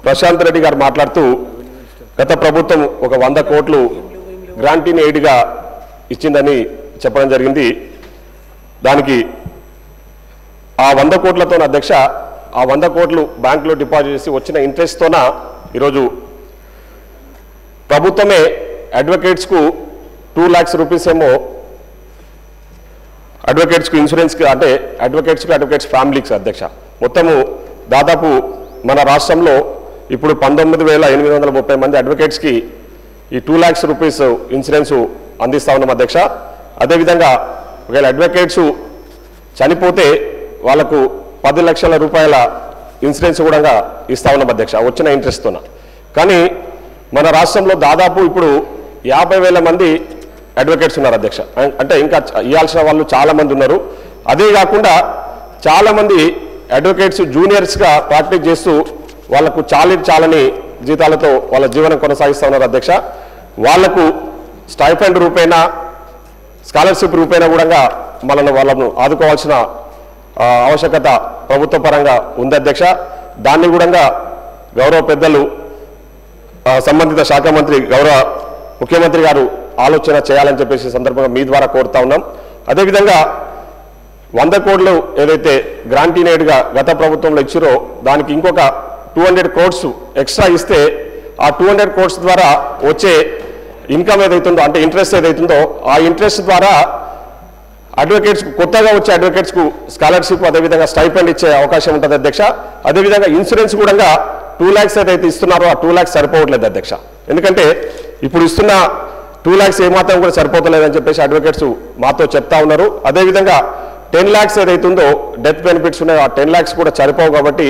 ప్రశాంత్ రెడ్డి గారు మాట్లాడుతూ గత ప్రభుత్వం ఒక 100 కోట్లు గ్రాంటీని ఎయిడ్గా ఇచ్చిందని చెప్పడం జరిగింది. దానికి ఆ 100 కోట్లతో అధ్యక్ష ఆ 100 కోట్లు బ్యాంకులో డిపాజిట్ చేసి వచ్చిన ఇంట్రెస్ట్తోన ఈరోజు ప్రభుత్వమే అడ్వకేట్స్కు 2 lakhs రూపీస్ ఏమో అడ్వకేట్స్కు ఇన్సూరెన్స్కి అంటే అడ్వకేట్స్ ఫ్యామిలీకి అధ్యక్ష మొత్తము దాదాపు మన రాష్ట్రంలో ఇప్పుడు 19,830 మంది అడ్వకేట్స్కి ఈ 2 lakhs రూపీస్ ఇన్సూరెన్స్ అందిస్తా ఉన్నాం అధ్యక్ష. అదేవిధంగా ఒకవేళ అడ్వకేట్స్ చనిపోతే వాళ్ళకు 10 లక్షల రూపాయల ఇన్సూరెన్స్ కూడా ఇస్తా ఉన్నాం అధ్యక్ష వచ్చిన ఇంట్రెస్ట్తోన. కానీ మన రాష్ట్రంలో దాదాపు ఇప్పుడు 50,000 మంది అడ్వకేట్స్ ఉన్నారు అధ్యక్ష. అంటే ఇంకా ఇవ్వాల్సిన వాళ్ళు చాలామంది ఉన్నారు. అదే కాకుండా చాలామంది అడ్వకేట్స్ జూనియర్స్గా ప్రాక్టీస్ చేస్తూ వాళ్లకు చాలని జీతాలతో వాళ్ళ జీవనం కొనసాగిస్తూ ఉన్నారు అధ్యక్ష. వాళ్లకు స్టైఫండ్ రూపేణా స్కాలర్షిప్ రూపేణా కూడా వాళ్ళను ఆదుకోవాల్సిన ఆవశ్యకత ప్రభుత్వ పరంగా ఉంది అధ్యక్ష. దాన్ని కూడా గౌరవ పెద్దలు సంబంధిత శాఖ మంత్రి గౌరవ ముఖ్యమంత్రి గారు ఆలోచన చేయాలని చెప్పేసి సందర్భంగా మీ ద్వారా కోరుతా ఉన్నాం. అదేవిధంగా 100 కోట్లు ఏదైతే గ్రాంటీన్ ఎయిడ్గా గత ప్రభుత్వంలో ఇచ్చారో దానికి ఇంకొక 200 crores ఎక్స్ట్రా ఇస్తే ఆ 200 crores ద్వారా వచ్చే ఇన్కమ్ ఏదైతుందో అంటే ఇంట్రెస్ట్ ఏదైతుందో ఆ ఇంట్రెస్ట్ ద్వారా అడ్వకేట్స్కు కొత్తగా వచ్చే అడ్వకేట్స్కు స్కాలర్షిప్ అదేవిధంగా స్టైపెండ్ ఇచ్చే అవకాశం ఉంటుంది అధ్యక్ష. అదేవిధంగా ఇన్సూరెన్స్ కూడా 2 lakhs ఏదైతే ఇస్తున్నారో ఆ 2 lakhs సరిపోవట్లేదు అధ్యక్ష. ఎందుకంటే ఇప్పుడు ఇస్తున్న 2 lakhs ఏమాత్రం కూడా సరిపోతలేదని చెప్పేసి అడ్వకేట్స్ మాతో చెప్తా ఉన్నారు. అదేవిధంగా 10 lakhs ఏదైతుందో డెత్ బెనిఫిట్స్ ఉన్నాయో ఆ 10 lakhs కూడా సరిపోవు కాబట్టి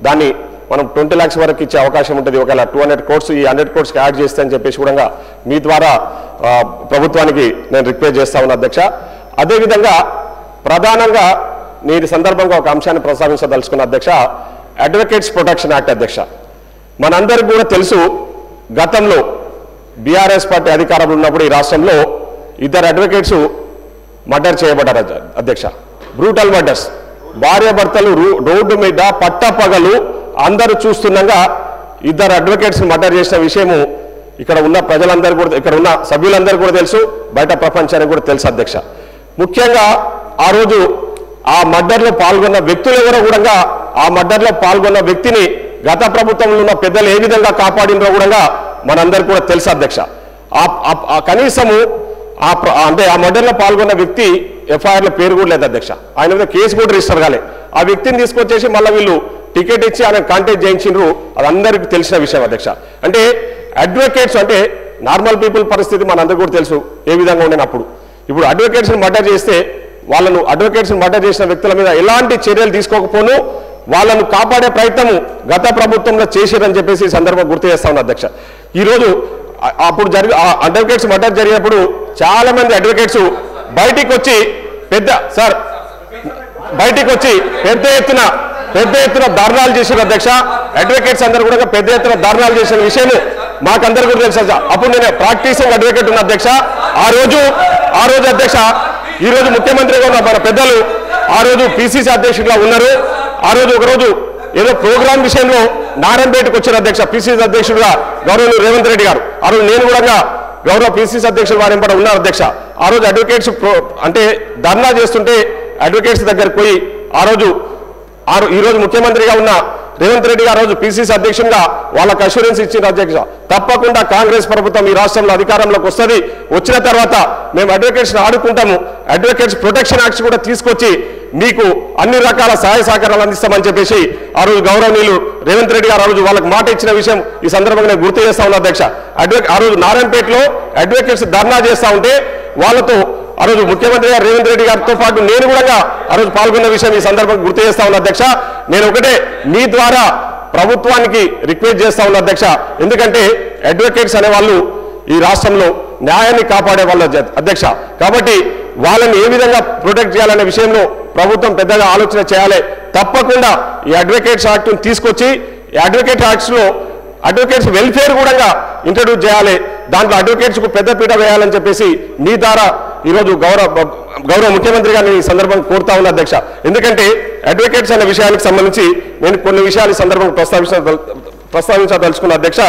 దాన్ని మనం 20 lakhs వరకు ఇచ్చే అవకాశం ఉంటుంది. ఒకవేళ 200 crores ఈ 100 crores యాడ్ చేస్తే అని చెప్పేసి కూడా మీ ద్వారా ప్రభుత్వానికి నేను రిక్వెస్ట్ చేస్తా ఉన్నా అధ్యక్ష. అదేవిధంగా ప్రధానంగా నేను సందర్భంగా ఒక అంశాన్ని ప్రస్తావించదలుచుకున్న అధ్యక్ష అడ్వకేట్స్ ప్రొటెక్షన్ యాక్ట్ అధ్యక్ష. మనందరికీ కూడా తెలుసు గతంలో బీఆర్ఎస్ పార్టీ అధికారంలో ఉన్నప్పుడు ఈ రాష్ట్రంలో 2 అడ్వకేట్స్ మర్డర్ చేయబడ్డారు అధ్యక్ష. బ్రూటల్ మర్డర్స్, భార్యాభర్తలు రోడ్డు మీద పట్టపగలు అందరూ చూస్తుండగా 2 అడ్వకేట్స్ మర్డర్ చేసిన విషయము ఇక్కడ ఉన్న ప్రజలందరూ కూడా ఇక్కడ ఉన్న సభ్యులందరూ కూడా తెలుసు, బయట ప్రపంచానికి కూడా తెలుసు అధ్యక్ష. ముఖ్యంగా ఆ రోజు ఆ మర్డర్లో పాల్గొన్న వ్యక్తులు ఎవరో కూడా ఆ మర్డర్లో పాల్గొన్న వ్యక్తిని గత ప్రభుత్వంలో ఉన్న పెద్దలు ఏ విధంగా కాపాడినో కూడా మనందరికీ కూడా తెలుసు అధ్యక్ష. కనీసము అంటే ఆ మర్డర్లో పాల్గొన్న వ్యక్తి ఎఫ్ఐఆర్లో పేరు కూడా లేదు అధ్యక్ష. ఆయన మీద కేసు కూడా రిజిస్టర్ కాలే. ఆ వ్యక్తిని తీసుకొచ్చేసి మళ్ళీ వీళ్ళు టికెట్ ఇచ్చి ఆయన కాంటాక్ట్ చేయించిండ్రు. అది అందరికీ తెలిసిన విషయం అధ్యక్ష. అంటే అడ్వకేట్స్ అంటే నార్మల్ పీపుల్ పరిస్థితి మనందరికీ కూడా తెలుసు ఏ విధంగా ఉండేనప్పుడు. ఇప్పుడు అడ్వకేట్స్ని మర్డర్ చేస్తే వాళ్ళను అడ్వకేట్స్ని మర్డర్ చేసిన వ్యక్తుల మీద ఎలాంటి చర్యలు తీసుకోకపోను వాళ్ళను కాపాడే ప్రయత్నం గత ప్రభుత్వంలో చేశారని చెప్పేసి ఈ సందర్భంగా గుర్తు చేస్తా ఉన్నా అధ్యక్ష. ఈరోజు అప్పుడు అడ్వకేట్స్ మర్డర్ జరిగినప్పుడు చాలా మంది అడ్వకేట్స్ బయటికి వచ్చి పెద్ద ఎత్తున ధర్నాలు చేసిన అధ్యక్ష. అడ్వకేట్స్ అందరూ కూడా పెద్ద ఎత్తున ధర్నాలు చేసిన విషయం మాకందరూ కూడా తెలుసు. అప్పుడు నేను ప్రాక్టీసింగ్ అడ్వకేట్ ఉన్న అధ్యక్ష. ఆ రోజు అధ్యక్ష ఈ రోజు ముఖ్యమంత్రిగా ఉన్న మన పెద్దలు ఆ రోజు పిసిసి అధ్యక్షుడిగా ఉన్నారు. ఆ రోజు ఒకరోజు ఏదో ప్రోగ్రాం విషయంలో నారాయణపేటకు వచ్చారు అధ్యక్ష పిసిసి అధ్యక్షుడిగా గౌరవ రేవంత్ రెడ్డి గారు. ఆ రోజు నేను కూడా గౌరవ పిసిసి అధ్యక్షుడు వారి కూడా ఉన్నారు అధ్యక్ష. ఆ రోజు అడ్వకేట్స్ అంటే ధర్నా చేస్తుంటే అడ్వకేట్స్ దగ్గరకు పోయి ఈ రోజు ముఖ్యమంత్రిగా ఉన్న రేవంత్ రెడ్డి గారు రోజు పిసిసి అధ్యక్షుడిగా వాళ్ళకి అష్యూరెన్స్ ఇచ్చిన అధ్యక్ష తప్పకుండా కాంగ్రెస్ ప్రభుత్వం ఈ రాష్ట్రంలో అధికారంలోకి వస్తుంది, వచ్చిన తర్వాత మేము అడ్వకేట్స్ని ఆడుకుంటాము, అడ్వకేట్స్ ప్రొటెక్షన్ యాక్ట్స్ కూడా తీసుకొచ్చి మీకు అన్ని రకాల సహాయ సహకారాలు అందిస్తామని చెప్పేసి ఆ రోజు గౌరవనీయులు రేవంత్ రెడ్డి గారు ఆ రోజు వాళ్ళకి మాట ఇచ్చిన విషయం ఈ సందర్భంగా గుర్తు చేస్తా ఉన్నా అధ్యక్ష. ఆ రోజు నారాయణపేటలో అడ్వకేట్స్ ధర్నా చేస్తా ఉంటే వాళ్ళతో ఆ రోజు ముఖ్యమంత్రి గారు రేవంత్ రెడ్డి గారితో పాటు నేను కూడా ఆ రోజు పాల్గొన్న విషయం ఈ సందర్భంగా గుర్తు చేస్తా ఉన్నా అధ్యక్ష. నేను ఒకటే మీ ద్వారా ప్రభుత్వానికి రిక్వెస్ట్ చేస్తా ఉన్నా అధ్యక్ష. ఎందుకంటే అడ్వకేట్స్ అనేవాళ్ళు ఈ రాష్ట్రంలో న్యాయాన్ని కాపాడే వాళ్ళు అధ్యక్ష. కాబట్టి వాళ్ళని ఏ విధంగా ప్రొటెక్ట్ చేయాలనే విషయంలో ప్రభుత్వం పెద్దగా ఆలోచన చేయాలి. తప్పకుండా ఈ అడ్వకేట్స్ యాక్ట్ని తీసుకొచ్చి ఈ అడ్వకేట్ యాక్ట్స్లో అడ్వకేట్స్ వెల్ఫేర్ కూడా ఇంట్రడ్యూస్ చేయాలి, దాంట్లో అడ్వకేట్స్కు పెద్దపీట వేయాలని చెప్పేసి మీ ద్వారా ఈరోజు గౌరవ ముఖ్యమంత్రి గారిని ఈ సందర్భంగా కోరుతా ఉన్నా అధ్యక్ష. ఎందుకంటే అడ్వకేట్స్ అనే విషయానికి సంబంధించి నేను కొన్ని విషయాలు ఈ సందర్భంగా ప్రస్తావించదలుచుకున్న అధ్యక్ష.